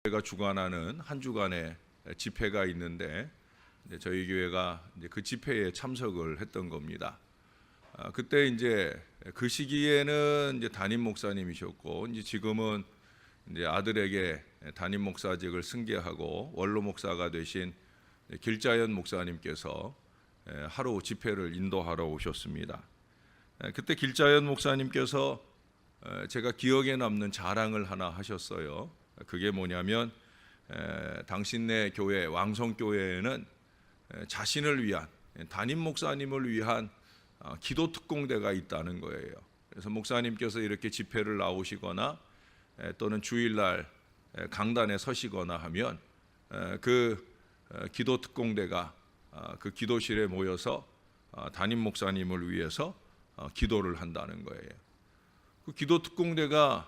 교회가 주관하는 한 주간의 집회가 있는데 저희 교회가 이제 그 집회에 참석을 했던 겁니다. 그때 이제 그 시기에는 이제 담임 목사님이셨고 이제 지금은 이제 아들에게 담임 목사직을 승계하고 원로 목사가 되신 길자연 목사님께서 하루 집회를 인도하러 오셨습니다. 그때 길자연 목사님께서 제가 기억에 남는 자랑을 하나 하셨어요. 그게 뭐냐면 당신네 교회 왕성교회에는 자신을 위한 담임 목사님을 위한 기도 특공대가 있다는 거예요. 그래서 목사님께서 이렇게 집회를 나오시거나 또는 주일날 강단에 서시거나 하면 그 기도 특공대가 그 기도실에 모여서 담임 목사님을 위해서 기도를 한다는 거예요. 그 기도 특공대가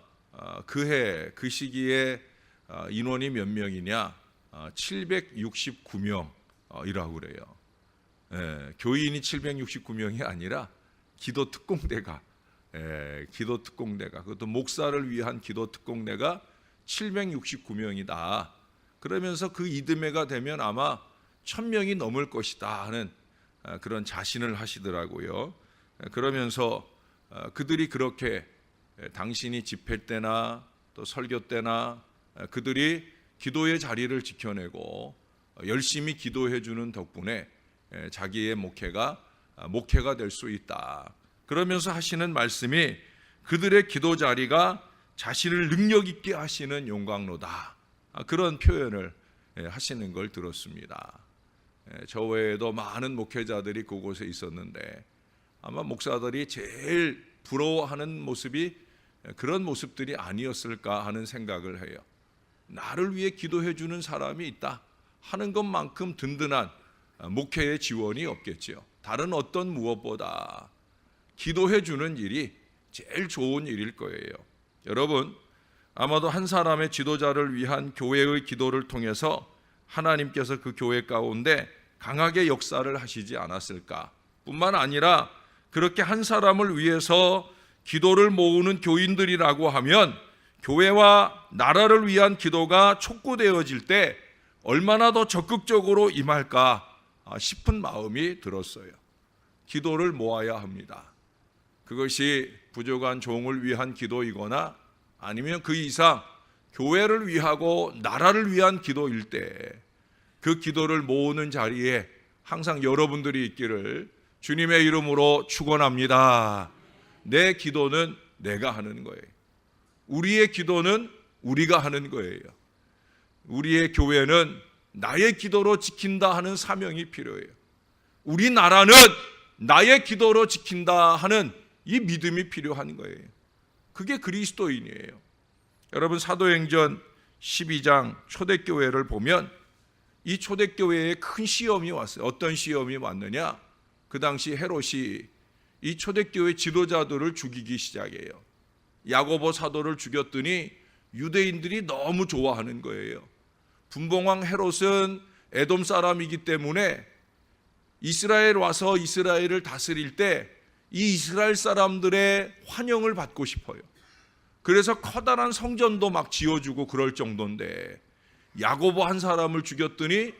그 시기에 인원이 몇 명이냐? 769명이라고 그래요. 교인이 769명이 아니라 기도 특공대가 그것도 목사를 위한 기도 특공대가 769명이다. 그러면서 그 이듬해가 되면 아마 1000명이 넘을 것이다 하는 그런 자신을 하시더라고요. 그러면서 그들이 그렇게 당신이 집회 때나 또 설교 때나 그들이 기도의 자리를 지켜내고 열심히 기도해 주는 덕분에 자기의 목회가 될 수 있다. 그러면서 하시는 말씀이 그들의 기도 자리가 자신을 능력 있게 하시는 용광로다. 그런 표현을 하시는 걸 들었습니다. 저 외에도 많은 목회자들이 그곳에 있었는데 아마 목사들이 제일 부러워하는 모습이 그런 모습들이 아니었을까 하는 생각을 해요. 나를 위해 기도해 주는 사람이 있다 하는 것만큼 든든한 목회의 지원이 없겠지요. 다른 어떤 무엇보다 기도해 주는 일이 제일 좋은 일일 거예요. 여러분, 아마도 한 사람의 지도자를 위한 교회의 기도를 통해서 하나님께서 그 교회 가운데 강하게 역사를 하시지 않았을까? 뿐만 아니라 그렇게 한 사람을 위해서 기도를 모으는 교인들이라고 하면 교회와 나라를 위한 기도가 촉구되어질 때 얼마나 더 적극적으로 임할까 싶은 마음이 들었어요. 기도를 모아야 합니다. 그것이 부족한 종을 위한 기도이거나 아니면 그 이상 교회를 위하고 나라를 위한 기도일 때 그 기도를 모으는 자리에 항상 여러분들이 있기를 주님의 이름으로 축원합니다. 내 기도는 내가 하는 거예요. 우리의 기도는 우리가 하는 거예요. 우리의 교회는 나의 기도로 지킨다 하는 사명이 필요해요. 우리 나라는 나의 기도로 지킨다 하는 이 믿음이 필요한 거예요. 그게 그리스도인이에요. 여러분, 사도행전 12장 초대교회를 보면 이 초대교회에 큰 시험이 왔어요. 어떤 시험이 왔느냐? 그 당시 헤롯이 이 초대교회 지도자들을 죽이기 시작해요. 야고보 사도를 죽였더니 유대인들이 너무 좋아하는 거예요. 분봉왕 헤롯은 에돔 사람이기 때문에 이스라엘 와서 이스라엘을 다스릴 때 이 이스라엘 사람들의 환영을 받고 싶어요. 그래서 커다란 성전도 막 지어주고 그럴 정도인데 야고보 한 사람을 죽였더니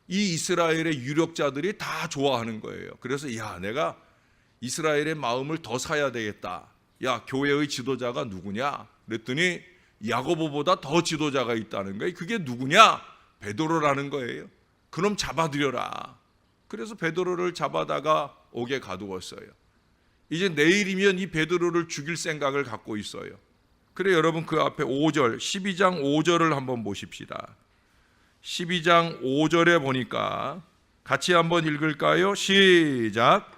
이 이스라엘의 유력자들이 다 좋아하는 거예요. 그래서 내가 이스라엘의 마음을 더 사야 되겠다. 교회의 지도자가 누구냐? 그랬더니 야고보보다 더 지도자가 있다는 거예요. 그게 누구냐? 베드로라는 거예요. 그럼 잡아들여라. 그래서 베드로를 잡아다가 옥에 가두었어요. 이제 내일이면 이 베드로를 죽일 생각을 갖고 있어요. 그래, 여러분, 그 앞에 5절 12장 5절을 한번 보십시다. 12장 5절에 보니까 같이 한번 읽을까요? 시작.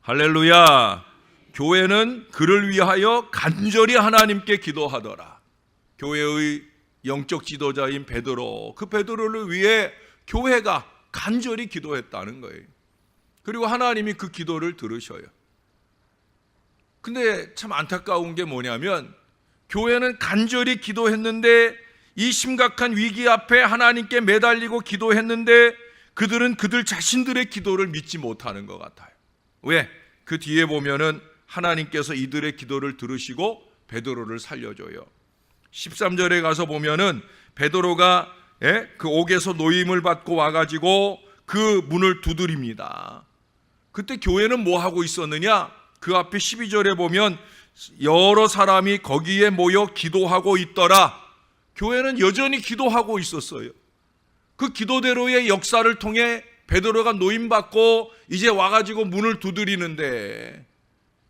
할렐루야. 교회는 그를 위하여 간절히 하나님께 기도하더라. 교회의 영적 지도자인 베드로, 그 베드로를 위해 교회가 간절히 기도했다는 거예요. 그리고 하나님이 그 기도를 들으셔요. 근데 참 안타까운 게 뭐냐면 교회는 간절히 기도했는데 이 심각한 위기 앞에 하나님께 매달리고 기도했는데 그들은 그들 자신들의 기도를 믿지 못하는 것 같아요. 왜? 그 뒤에 보면은 하나님께서 이들의 기도를 들으시고 베드로를 살려줘요. 13절에 가서 보면은 베드로가 그 옥에서 노임을 받고 와가지고 그 문을 두드립니다. 그때 교회는 뭐 하고 있었느냐? 그 앞에 12절에 보면 여러 사람이 거기에 모여 기도하고 있더라. 교회는 여전히 기도하고 있었어요. 그 기도대로의 역사를 통해 베드로가 노임받고 이제 와가지고 문을 두드리는데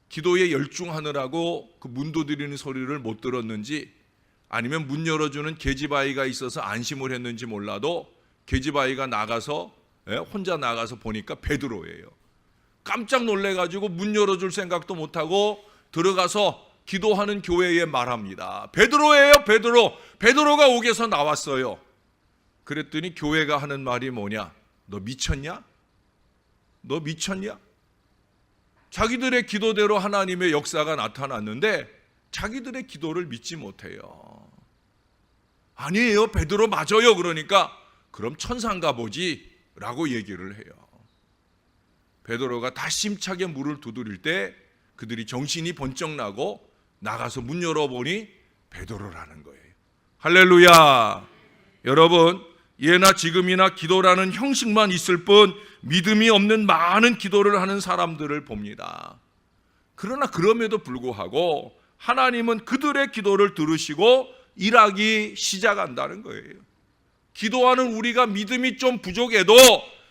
기도에 열중하느라고 그 문 두드리는 소리를 못 들었는지 아니면 문 열어주는 계집아이가 있어서 안심을 했는지 몰라도 계집아이가 나가서 혼자 나가서 보니까 베드로예요. 깜짝 놀래가지고 문 열어줄 생각도 못하고 들어가서 기도하는 교회에 말합니다. 베드로예요, 베드로. 베드로가 옥에서 나왔어요. 그랬더니 교회가 하는 말이 뭐냐? 너 미쳤냐? 너 미쳤냐? 자기들의 기도대로 하나님의 역사가 나타났는데 자기들의 기도를 믿지 못해요. 아니에요, 베드로 맞아요. 그러니까 그럼 천사인가 보지 라고 얘기를 해요. 베드로가 다시 힘차게 문을 두드릴 때 그들이 정신이 번쩍 나고 나가서 문 열어보니 베드로라는 거예요. 할렐루야. 여러분, 예나 지금이나 기도라는 형식만 있을 뿐 믿음이 없는 많은 기도를 하는 사람들을 봅니다. 그러나 그럼에도 불구하고 하나님은 그들의 기도를 들으시고 일하기 시작한다는 거예요. 기도하는 우리가 믿음이 좀 부족해도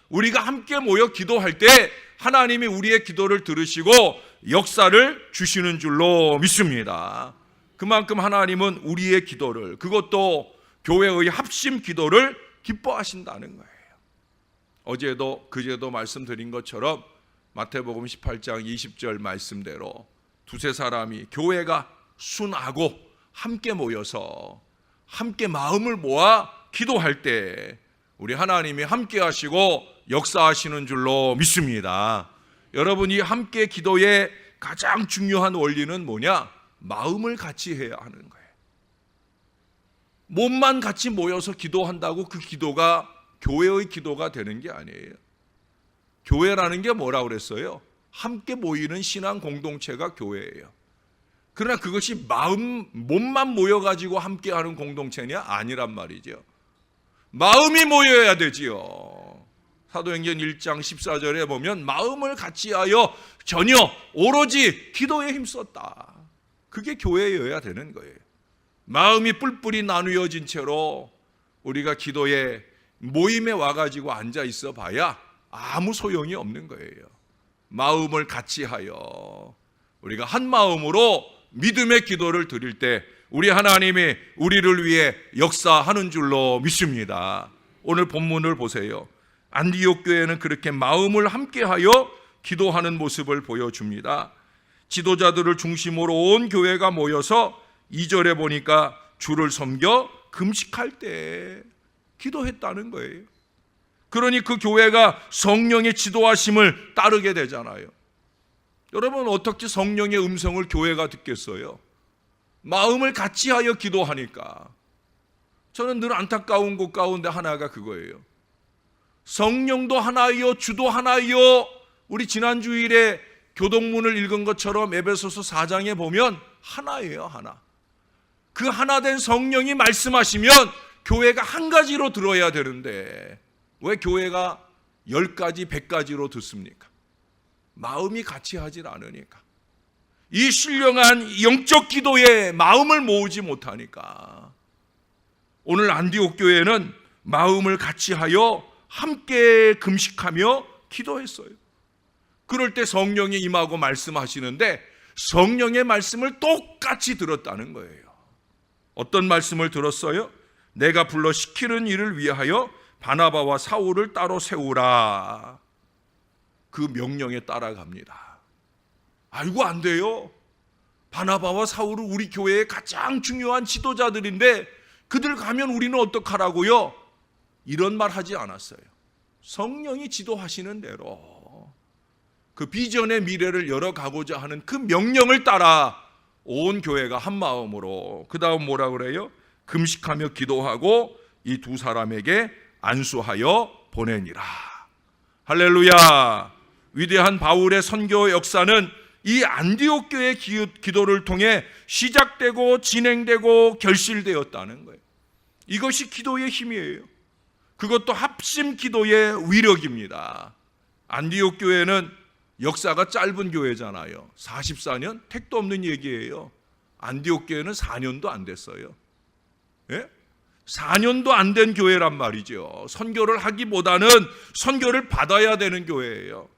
우리가 함께 모여 기도할 때 하나님이 우리의 기도를 들으시고 역사를 주시는 줄로 믿습니다. 그만큼 하나님은 우리의 기도를, 그것도 교회의 합심 기도를 기뻐하신다는 거예요. 어제도 그제도 말씀드린 것처럼 마태복음 18장 20절 말씀대로 두세 사람이 교회가 순하고 함께 모여서 함께 마음을 모아 기도할 때 우리 하나님이 함께 하시고 역사하시는 줄로 믿습니다. 여러분이 함께 기도의 가장 중요한 원리는 뭐냐? 마음을 같이 해야 하는 거예요. 몸만 같이 모여서 기도한다고 그 기도가 교회의 기도가 되는 게 아니에요. 교회라는 게 뭐라고 그랬어요? 함께 모이는 신앙 공동체가 교회예요. 그러나 그것이 몸만 모여가지고 함께하는 공동체냐? 아니란 말이죠. 마음이 모여야 되지요. 사도행전 1장 14절에 보면 마음을 같이하여 전혀 오로지 기도에 힘썼다. 그게 교회여야 되는 거예요. 마음이 뿔뿔이 나누어진 채로 우리가 기도에 모임에 와가지고 앉아 있어 봐야 아무 소용이 없는 거예요. 마음을 같이하여 우리가 한 마음으로 믿음의 기도를 드릴 때 우리 하나님이 우리를 위해 역사하는 줄로 믿습니다. 오늘 본문을 보세요. 안디옥 교회는 그렇게 마음을 함께하여 기도하는 모습을 보여줍니다. 지도자들을 중심으로 온 교회가 모여서 2절에 보니까 주를 섬겨 금식할 때 기도했다는 거예요. 그러니 그 교회가 성령의 지도하심을 따르게 되잖아요. 여러분, 어떻게 성령의 음성을 교회가 듣겠어요? 마음을 같이하여 기도하니까. 저는 늘 안타까운 것 가운데 하나가 그거예요. 성령도 하나이요 주도 하나이요. 우리 지난 주일에 교동문을 읽은 것처럼 에베소서 4장에 보면 하나예요, 하나. 그 하나 된 성령이 말씀하시면 교회가 한 가지로 들어야 되는데 왜 교회가 10가지, 100가지로 듣습니까? 마음이 같이 하질 않으니까. 이 신령한 영적 기도에 마음을 모으지 못하니까. 오늘 안디옥 교회는 마음을 같이 하여 함께 금식하며 기도했어요. 그럴 때 성령이 임하고 말씀하시는데 성령의 말씀을 똑같이 들었다는 거예요. 어떤 말씀을 들었어요? 내가 불러 시키는 일을 위하여 바나바와 사울을 따로 세우라. 그 명령에 따라갑니다. 아이고, 안 돼요. 바나바와 사울은 우리 교회의 가장 중요한 지도자들인데 그들 가면 우리는 어떡하라고요? 이런 말 하지 않았어요. 성령이 지도하시는 대로 그 비전의 미래를 열어가고자 하는 그 명령을 따라 온 교회가 한 마음으로, 그 다음 뭐라 그래요? 금식하며 기도하고 이 두 사람에게 안수하여 보내니라. 할렐루야. 위대한 바울의 선교 역사는 이 안디옥 교회 기도를 통해 시작되고 진행되고 결실되었다는 거예요. 이것이 기도의 힘이에요. 그것도 합심 기도의 위력입니다. 안디옥 교회는 역사가 짧은 교회잖아요. 44년? 택도 없는 얘기예요. 안디옥 교회는 4년도 안 됐어요. 예? 4년도 안 된 교회란 말이죠. 선교를 하기보다는 선교를 받아야 되는 교회예요.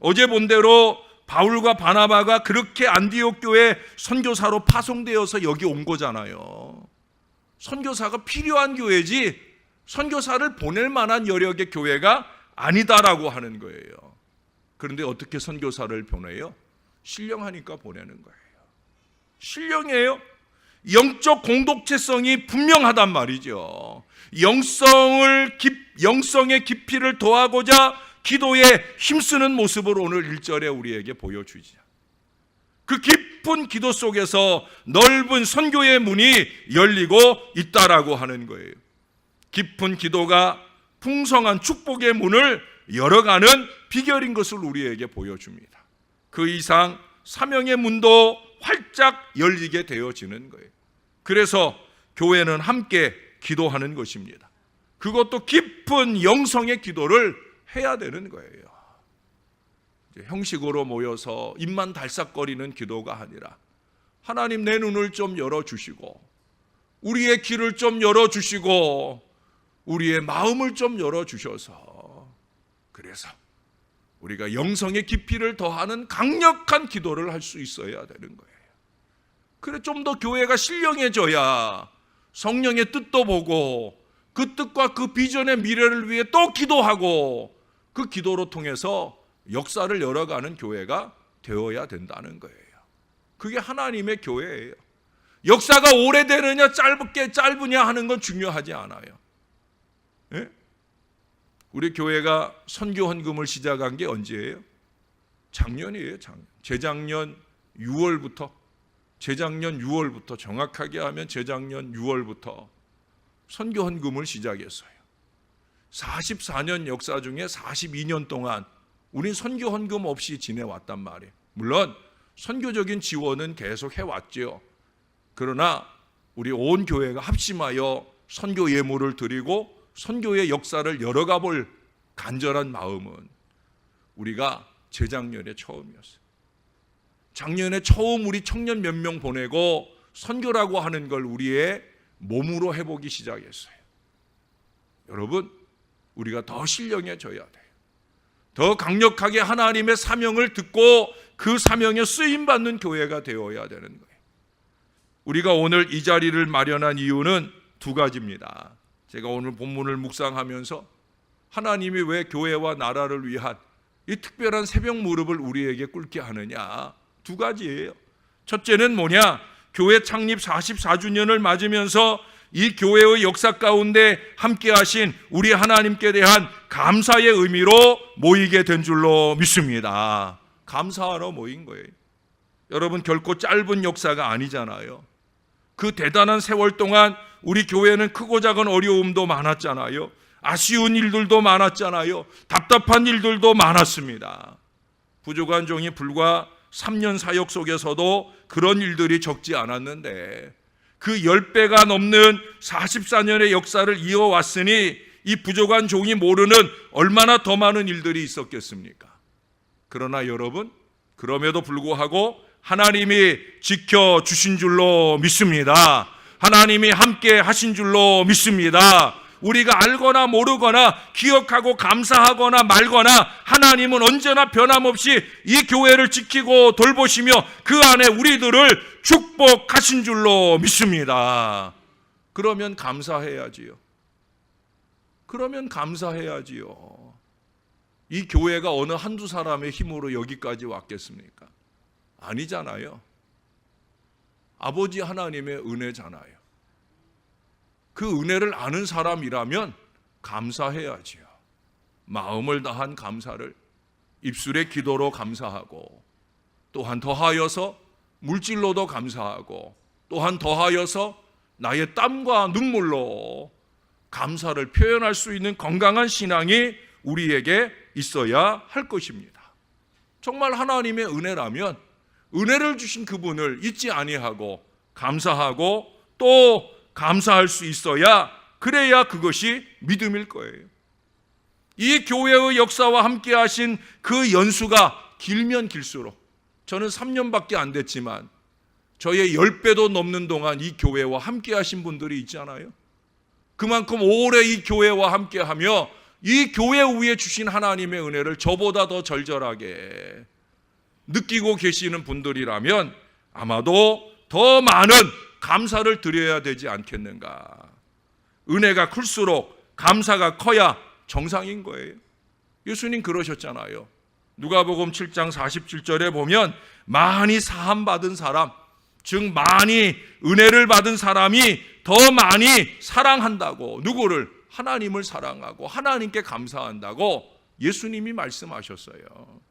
어제 본 대로 바울과 바나바가 그렇게 안디옥 교회 선교사로 파송되어서 여기 온 거잖아요. 선교사가 필요한 교회지 선교사를 보낼 만한 여력의 교회가 아니다라고 하는 거예요. 그런데 어떻게 선교사를 보내요? 신령하니까 보내는 거예요. 신령이에요. 영적 공동체성이 분명하단 말이죠. 영성의 깊이를 더하고자 기도에 힘쓰는 모습을 오늘 1절에 우리에게 보여주죠. 그 깊은 기도 속에서 넓은 선교의 문이 열리고 있다라고 하는 거예요. 깊은 기도가 풍성한 축복의 문을 열어가는 비결인 것을 우리에게 보여줍니다. 그 이상 사명의 문도 활짝 열리게 되어지는 거예요. 그래서 교회는 함께 기도하는 것입니다. 그것도 깊은 영성의 기도를 해야 되는 거예요. 형식으로 모여서 입만 달싹거리는 기도가 아니라 하나님 내 눈을 좀 열어주시고 우리의 길을 좀 열어주시고 우리의 마음을 좀 열어주셔서 그래서 우리가 영성의 깊이를 더하는 강력한 기도를 할 수 있어야 되는 거예요. 그래 좀 더 교회가 신령해져야 성령의 뜻도 보고 그 뜻과 그 비전의 미래를 위해 또 기도하고 그 기도로 통해서 역사를 열어가는 교회가 되어야 된다는 거예요. 그게 하나님의 교회예요. 역사가 오래되느냐 짧으냐 하는 건 중요하지 않아요. 예? 우리 교회가 선교 헌금을 시작한 게 언제예요? 작년이에요. 재작년 6월부터 정확하게 하면 재작년 6월부터 선교 헌금을 시작했어요. 44년 역사 중에 42년 동안 우린 선교 헌금 없이 지내왔단 말이에요. 물론 선교적인 지원은 계속 해왔죠. 그러나 우리 온 교회가 합심하여 선교 예물을 드리고 선교의 역사를 열어가 볼 간절한 마음은 우리가 재작년에 처음이었어요. 작년에 처음 우리 청년 몇 명 보내고 선교라고 하는 걸 우리의 몸으로 해보기 시작했어요. 여러분, 우리가 더 신령해져야 돼요. 더 강력하게 하나님의 사명을 듣고 그 사명에 쓰임받는 교회가 되어야 되는 거예요. 우리가 오늘 이 자리를 마련한 이유는 두 가지입니다. 제가 오늘 본문을 묵상하면서 하나님이 왜 교회와 나라를 위한 이 특별한 새벽 무릎을 우리에게 꿇게 하느냐, 두 가지예요. 첫째는 뭐냐? 교회 창립 44주년을 맞으면서 이 교회의 역사 가운데 함께 하신 우리 하나님께 대한 감사의 의미로 모이게 된 줄로 믿습니다. 감사하러 모인 거예요. 여러분, 결코 짧은 역사가 아니잖아요. 그 대단한 세월 동안 우리 교회는 크고 작은 어려움도 많았잖아요. 아쉬운 일들도 많았잖아요. 답답한 일들도 많았습니다. 부족한 종이 불과 3년 사역 속에서도 그런 일들이 적지 않았는데 그 10배가 넘는 44년의 역사를 이어왔으니 이 부족한 종이 모르는 얼마나 더 많은 일들이 있었겠습니까? 그러나 여러분, 그럼에도 불구하고 하나님이 지켜주신 줄로 믿습니다. 하나님이 함께 하신 줄로 믿습니다. 우리가 알거나 모르거나 기억하고 감사하거나 말거나 하나님은 언제나 변함없이 이 교회를 지키고 돌보시며 그 안에 우리들을 축복하신 줄로 믿습니다. 그러면 감사해야지요. 이 교회가 어느 한두 사람의 힘으로 여기까지 왔겠습니까? 아니잖아요. 아버지 하나님의 은혜잖아요. 그 은혜를 아는 사람이라면 감사해야지요. 마음을 다한 감사를 입술의 기도로 감사하고, 또한 더하여서 물질로도 감사하고, 또한 더하여서 나의 땀과 눈물로 감사를 표현할 수 있는 건강한 신앙이 우리에게 있어야 할 것입니다. 정말 하나님의 은혜라면 은혜를 주신 그분을 잊지 아니하고 감사하고 또 감사할 수 있어야, 그래야 그것이 믿음일 거예요. 이 교회의 역사와 함께 하신 그 연수가 길면 길수록, 저는 3년밖에 안 됐지만 저의 10배도 넘는 동안 이 교회와 함께 하신 분들이 있잖아요. 그만큼 오래 이 교회와 함께 하며 이 교회 위에 주신 하나님의 은혜를 저보다 더 절절하게 느끼고 계시는 분들이라면 아마도 더 많은 감사를 드려야 되지 않겠는가. 은혜가 클수록 감사가 커야 정상인 거예요. 예수님 그러셨잖아요. 누가복음 7장 47절에 보면 많이 사함받은 사람, 즉 많이 은혜를 받은 사람이 더 많이 사랑한다고, 누구를? 하나님을 사랑하고 하나님께 감사한다고 예수님이 말씀하셨어요.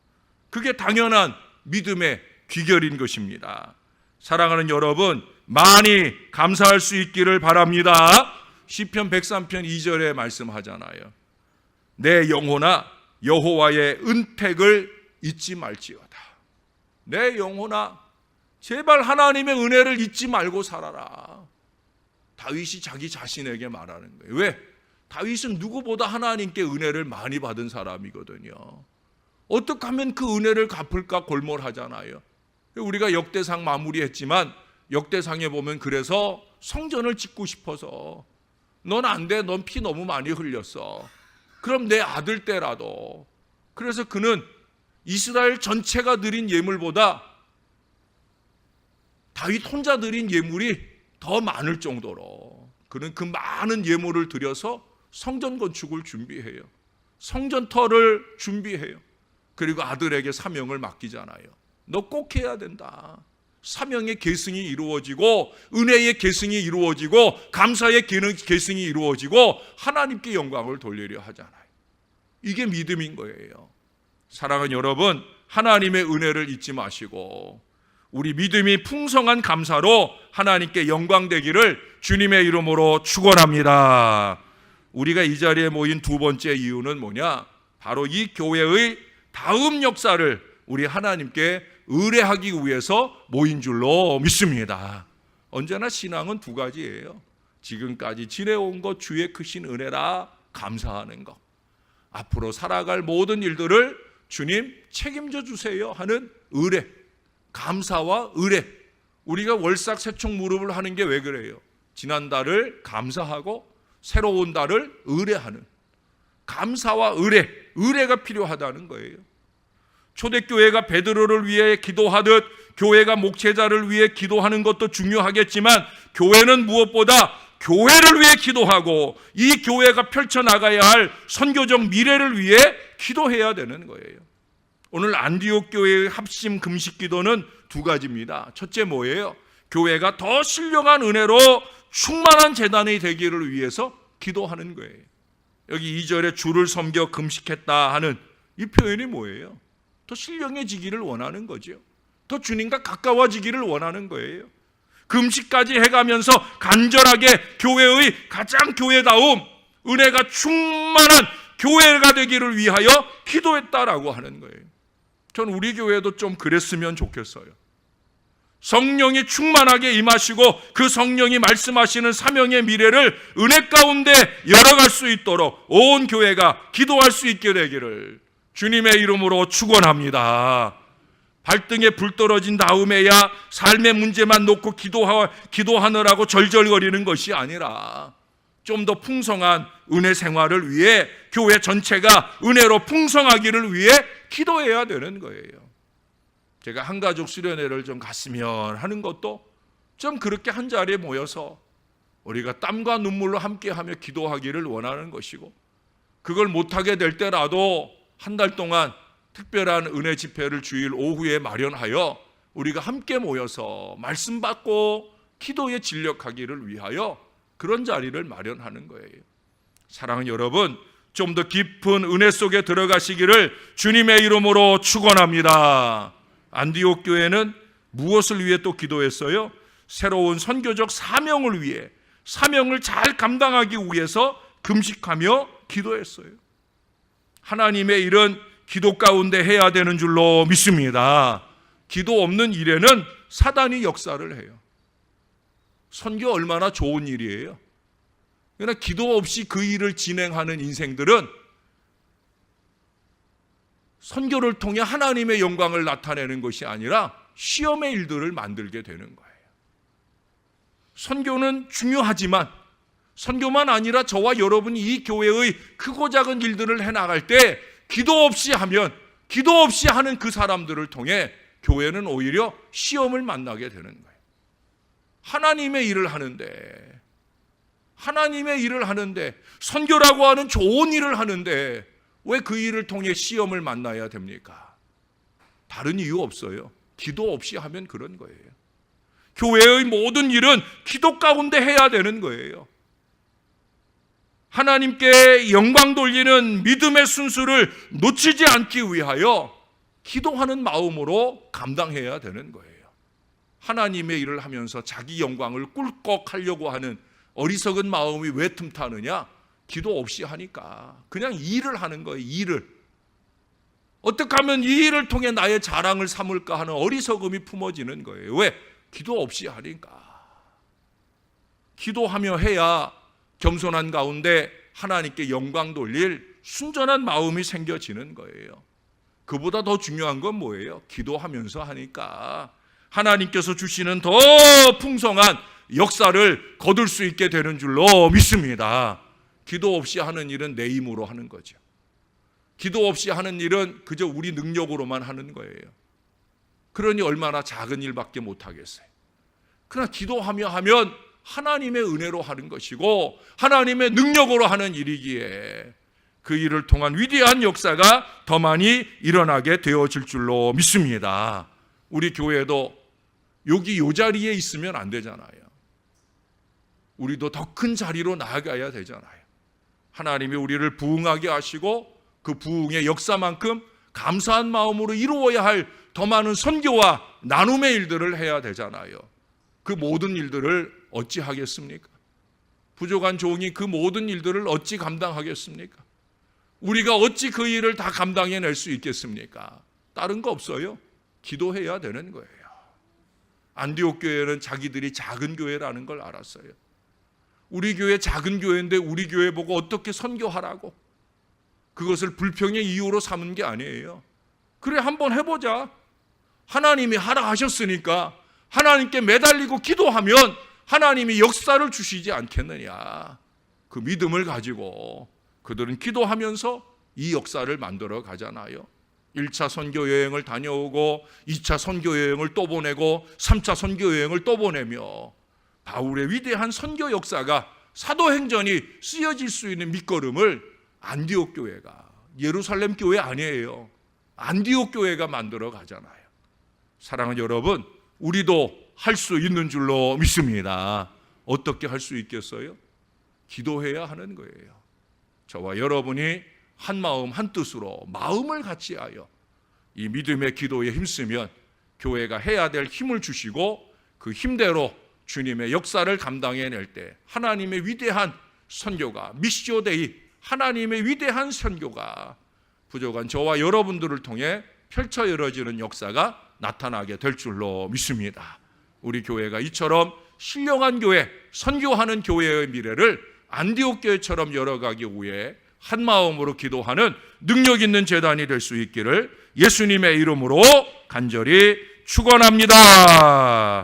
그게 당연한 믿음의 귀결인 것입니다. 사랑하는 여러분, 많이 감사할 수 있기를 바랍니다. 시편 103편 2절에 말씀하잖아요. 내 영혼아 여호와의 은택을 잊지 말지어다. 내 영혼아, 제발 하나님의 은혜를 잊지 말고 살아라. 다윗이 자기 자신에게 말하는 거예요. 왜? 다윗은 누구보다 하나님께 은혜를 많이 받은 사람이거든요. 어떻게 하면 그 은혜를 갚을까 골몰하잖아요. 우리가 역대상 마무리했지만 역대상에 보면 그래서 성전을 짓고 싶어서, 넌 안 돼, 넌 피 너무 많이 흘렸어, 그럼 내 아들 때라도. 그래서 그는 이스라엘 전체가 드린 예물보다 다윗 혼자 드린 예물이 더 많을 정도로 그는 그 많은 예물을 드려서 성전 건축을 준비해요. 성전터를 준비해요. 그리고 아들에게 사명을 맡기잖아요. 너 꼭 해야 된다. 사명의 계승이 이루어지고 은혜의 계승이 이루어지고 감사의 계승이 이루어지고 하나님께 영광을 돌리려 하잖아요. 이게 믿음인 거예요. 사랑하는 여러분, 하나님의 은혜를 잊지 마시고 우리 믿음이 풍성한 감사로 하나님께 영광되기를 주님의 이름으로 축원합니다. 우리가 이 자리에 모인 두 번째 이유는 뭐냐? 바로 이 교회의 다음 역사를 우리 하나님께 의뢰하기 위해서 모인 줄로 믿습니다. 언제나 신앙은 두 가지예요. 지금까지 지내온 것 주의 크신 은혜라 감사하는 것, 앞으로 살아갈 모든 일들을 주님 책임져 주세요 하는 의뢰, 감사와 의뢰. 우리가 월삭새총 무릎을 하는 게 왜 그래요? 지난 달을 감사하고 새로운 달을 의뢰하는, 감사와 의뢰가 필요하다는 거예요. 초대교회가 베드로를 위해 기도하듯 교회가 목회자를 위해 기도하는 것도 중요하겠지만 교회는 무엇보다 교회를 위해 기도하고 이 교회가 펼쳐나가야 할 선교적 미래를 위해 기도해야 되는 거예요. 오늘 안디옥 교회의 합심 금식 기도는 두 가지입니다. 첫째 뭐예요? 교회가 더 신령한 은혜로 충만한 재단이 되기를 위해서 기도하는 거예요. 여기 2절에 주를 섬겨 금식했다 하는 이 표현이 뭐예요? 더 신령해지기를 원하는 거죠. 더 주님과 가까워지기를 원하는 거예요. 금식까지 해가면서 간절하게 교회의 가장 교회다움, 은혜가 충만한 교회가 되기를 위하여 기도했다라고 하는 거예요. 전 우리 교회도 좀 그랬으면 좋겠어요. 성령이 충만하게 임하시고 그 성령이 말씀하시는 사명의 미래를 은혜 가운데 열어갈 수 있도록 온 교회가 기도할 수 있게 되기를 주님의 이름으로 축원합니다. 발등에 불 떨어진 다음에야 삶의 문제만 놓고 기도하느라고 절절거리는 것이 아니라 좀 더 풍성한 은혜 생활을 위해 교회 전체가 은혜로 풍성하기를 위해 기도해야 되는 거예요. 제가 한가족 수련회를 좀 갔으면 하는 것도 좀 그렇게 한 자리에 모여서 우리가 땀과 눈물로 함께하며 기도하기를 원하는 것이고, 그걸 못하게 될 때라도 한 달 동안 특별한 은혜 집회를 주일 오후에 마련하여 우리가 함께 모여서 말씀 받고 기도에 진력하기를 위하여 그런 자리를 마련하는 거예요. 사랑하는 여러분, 좀 더 깊은 은혜 속에 들어가시기를 주님의 이름으로 축원합니다. 안디옥 교회는 무엇을 위해 또 기도했어요? 새로운 선교적 사명을 위해, 사명을 잘 감당하기 위해서 금식하며 기도했어요. 하나님의 이런 기도 가운데 해야 되는 줄로 믿습니다. 기도 없는 일에는 사단이 역사를 해요. 선교 얼마나 좋은 일이에요. 그러나 기도 없이 그 일을 진행하는 인생들은 선교를 통해 하나님의 영광을 나타내는 것이 아니라 시험의 일들을 만들게 되는 거예요. 선교는 중요하지만 선교만 아니라 저와 여러분이 이 교회의 크고 작은 일들을 해나갈 때 기도 없이 하는 그 사람들을 통해 교회는 오히려 시험을 만나게 되는 거예요. 하나님의 일을 하는데 선교라고 하는 좋은 일을 하는데 왜 그 일을 통해 시험을 만나야 됩니까? 다른 이유 없어요. 기도 없이 하면 그런 거예요. 교회의 모든 일은 기도 가운데 해야 되는 거예요. 하나님께 영광 돌리는 믿음의 순수를 놓치지 않기 위하여 기도하는 마음으로 감당해야 되는 거예요. 하나님의 일을 하면서 자기 영광을 꿀꺽하려고 하는 어리석은 마음이 왜 틈타느냐? 기도 없이 하니까 그냥 일을 하는 거예요. 일을. 어떻게 하면 이 일을 통해 나의 자랑을 삼을까 하는 어리석음이 품어지는 거예요. 왜? 기도 없이 하니까. 기도하며 해야 겸손한 가운데 하나님께 영광 돌릴 순전한 마음이 생겨지는 거예요. 그보다 더 중요한 건 뭐예요? 기도하면서 하니까 하나님께서 주시는 더 풍성한 역사를 거둘 수 있게 되는 줄로 믿습니다. 기도 없이 하는 일은 내 힘으로 하는 거죠. 기도 없이 하는 일은 그저 우리 능력으로만 하는 거예요. 그러니 얼마나 작은 일밖에 못하겠어요. 그러나 기도하며 하면 하나님의 은혜로 하는 것이고 하나님의 능력으로 하는 일이기에 그 일을 통한 위대한 역사가 더 많이 일어나게 되어질 줄로 믿습니다. 우리 교회도 여기 이 자리에 있으면 안 되잖아요. 우리도 더 큰 자리로 나아가야 되잖아요. 하나님이 우리를 부흥하게 하시고 그 부흥의 역사만큼 감사한 마음으로 이루어야 할 더 많은 선교와 나눔의 일들을 해야 되잖아요. 그 모든 일들을 어찌 하겠습니까? 부족한 종이 그 모든 일들을 어찌 감당하겠습니까? 우리가 어찌 그 일을 다 감당해낼 수 있겠습니까? 다른 거 없어요. 기도해야 되는 거예요. 안디옥 교회는 자기들이 작은 교회라는 걸 알았어요. 우리 교회 작은 교회인데 우리 교회 보고 어떻게 선교하라고 그것을 불평의 이유로 삼은 게 아니에요. 그래 한번 해보자. 하나님이 하라 하셨으니까 하나님께 매달리고 기도하면 하나님이 역사를 주시지 않겠느냐. 그 믿음을 가지고 그들은 기도하면서 이 역사를 만들어 가잖아요. 1차 선교 여행을 다녀오고 2차 선교 여행을 또 보내고 3차 선교 여행을 또 보내며 바울의 위대한 선교 역사가 사도행전이 쓰여질 수 있는 밑거름을 안디옥 교회가, 예루살렘 교회 아니에요. 안디옥 교회가 만들어 가잖아요. 사랑하는 여러분, 우리도 할 수 있는 줄로 믿습니다. 어떻게 할 수 있겠어요? 기도해야 하는 거예요. 저와 여러분이 한 마음 한 뜻으로 마음을 같이하여 이 믿음의 기도에 힘쓰면 교회가 해야 될 힘을 주시고 그 힘대로 주님의 역사를 감당해낼 때 하나님의 위대한 선교가 미시오 데이, 하나님의 위대한 선교가 부족한 저와 여러분들을 통해 펼쳐 열어지는 역사가 나타나게 될 줄로 믿습니다. 우리 교회가 이처럼 신령한 교회, 선교하는 교회의 미래를 안디옥 교회처럼 열어가기 위해 한 마음으로 기도하는 능력 있는 제단이 될 수 있기를 예수님의 이름으로 간절히 축원합니다.